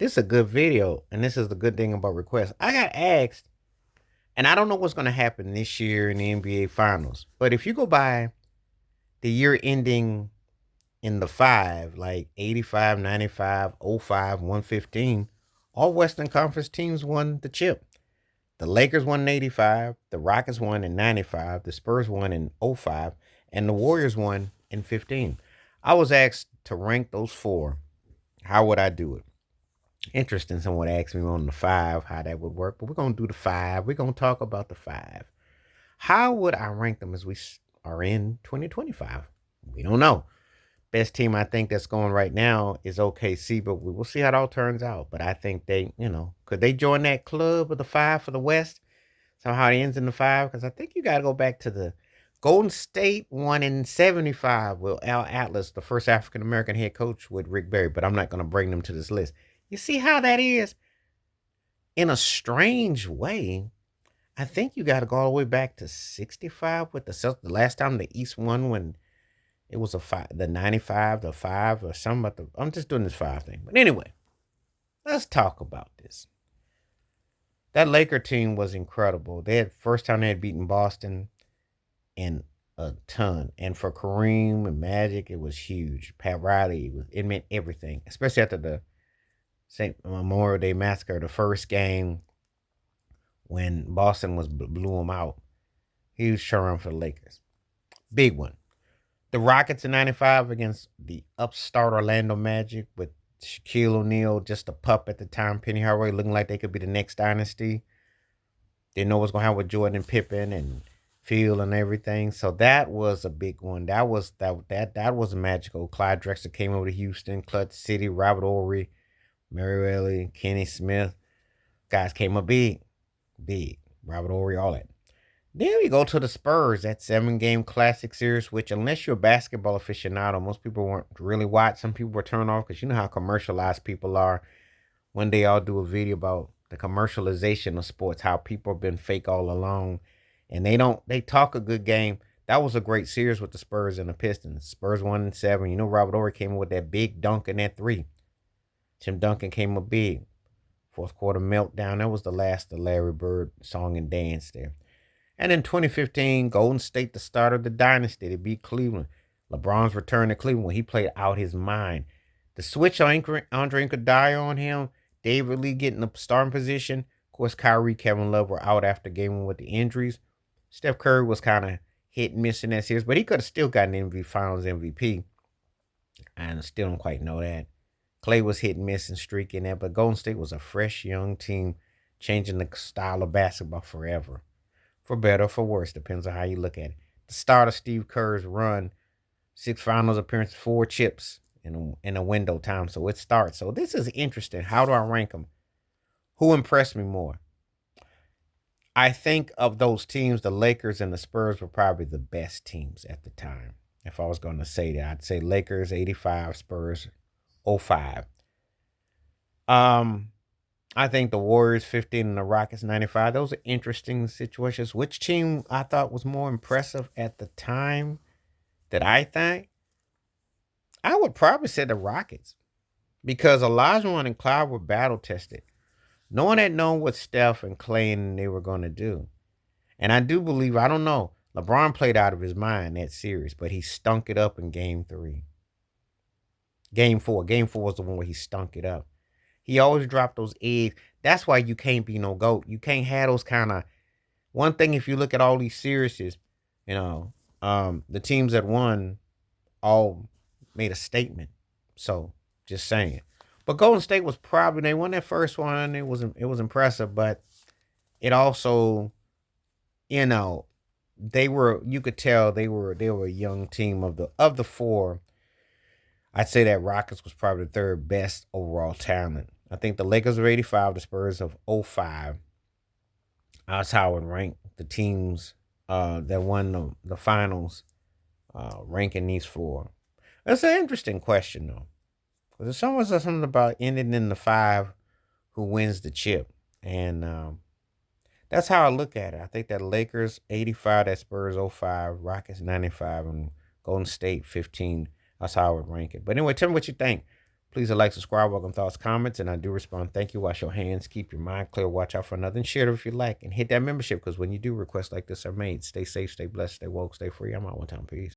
This is a good video, and this is the good thing about requests. I got asked, and I don't know what's going to happen this year in the NBA Finals, but if you go by the year ending in the five, like 85, 95, '05, 115, all Western Conference teams won the chip. The Lakers won in '85, the Rockets won in '95, the Spurs won in '05, and the Warriors won in '15. I was asked to rank those four. How would I do it? Interesting. Someone asked me on the five how that would work, but we're gonna do the five. We're gonna talk about the five. How would I rank them as we are in 2025? We don't know. Best team I think that's going right now is OKC, but we will see how it all turns out. But I think they, could they join that club of the five for the West? Somehow it ends in the five because I think you got to go back to the Golden State won in '75 with Al Atlas, the first African American head coach with Rick Barry. But I'm not going to bring them to this list. You see how that is? In a strange way, I think you got to go all the way back to '65 with the Celtics. The last time the East won when it was a five, the '95, the five, or something. About the, I'm just doing this five thing. But anyway, let's talk about this. That Laker team was incredible. They had first time they had beaten Boston in a ton, and for Kareem and Magic, it was huge. Pat Riley, it meant everything, especially after the St. Memorial Day massacre, the first game when Boston was blew them out. Huge turnaround for the Lakers, big one. The Rockets in '95 against the upstart Orlando Magic with Shaquille O'Neal, just a pup at the time, Penny Hardaway looking like they could be the next dynasty. Didn't know what's gonna happen with Jordan and Pippen and Phil and everything. So that was a big one. That was magical. Clyde Drexler came over to Houston, Clutch City, Robert Ory, Mary Ellie, Kenny Smith. Guys came up big, big. Robert Ory, all that. Then we go to the Spurs, that 7 game classic series, which, unless you're a basketball aficionado, most people weren't really watch. Some people were turned off because you know how commercialized people are. One day I'll do a video about the commercialization of sports, how people have been fake all along. And they talk a good game. That was a great series with the Spurs and the Pistons. Spurs 1-7. You know, Robert Ory came in with that big dunk in that three. Tim Duncan came up big. Fourth quarter meltdown. That was the last of Larry Bird song and dance there. And in 2015, Golden State, the start of the dynasty, they beat Cleveland. LeBron's return to Cleveland when he played out his mind. The switch on Andre Iguodala on him, David Lee getting the starting position. Of course, Kyrie, Kevin Love were out after game one with the injuries. Steph Curry was kind of hit and miss in that series, but he could have still gotten MVP Finals MVP. I still don't quite know that. Clay was hit and miss and streaky in there, but Golden State was a fresh young team, changing the style of basketball forever. For better or for worse, depends on how you look at it. The start of Steve Kerr's run, 6 finals appearances, 4 chips in a window time. So it starts. So this is interesting. How do I rank them? Who impressed me more? I think of those teams, the Lakers and the Spurs were probably the best teams at the time. If I was going to say that, I'd say Lakers '85, Spurs '05. Um, I think the Warriors 15 and the Rockets 95. Those are interesting situations. Which team I thought was more impressive at the time that I think? I would probably say the Rockets because Olajuwon and Cloud were battle tested. No one had known what Steph and Clay and they were going to do. And I do believe, I don't know, LeBron played out of his mind that series, but he stunk it up in game three. Game four. Game four was the one where he stunk it up. He always dropped those eggs. That's why you can't be no GOAT. You can't have those kind of. One thing, if you look at all these series, you know, the teams that won all made a statement. So just saying. But Golden State was probably they won that first one. It was impressive, but it also, you know, they were you could tell they were a young team of the four. I'd say that Rockets was probably the third best overall talent. I think the Lakers of '85, the Spurs of '05. That's how I would rank the teams that won the finals, ranking these four. That's an interesting question, though. Because there's someone said something about ending in the five who wins the chip. And that's how I look at it. I think that Lakers '85, that Spurs '05, Rockets '95, and Golden State 15. That's how I would rank it. But anyway, tell me what you think. Please like, subscribe, welcome thoughts, comments, and I do respond. Thank you. Wash your hands, keep your mind clear, watch out for another, and share it if you like, and hit that membership because when you do requests like this are made, stay safe, stay blessed, stay woke, stay free. I'm out one time. Peace.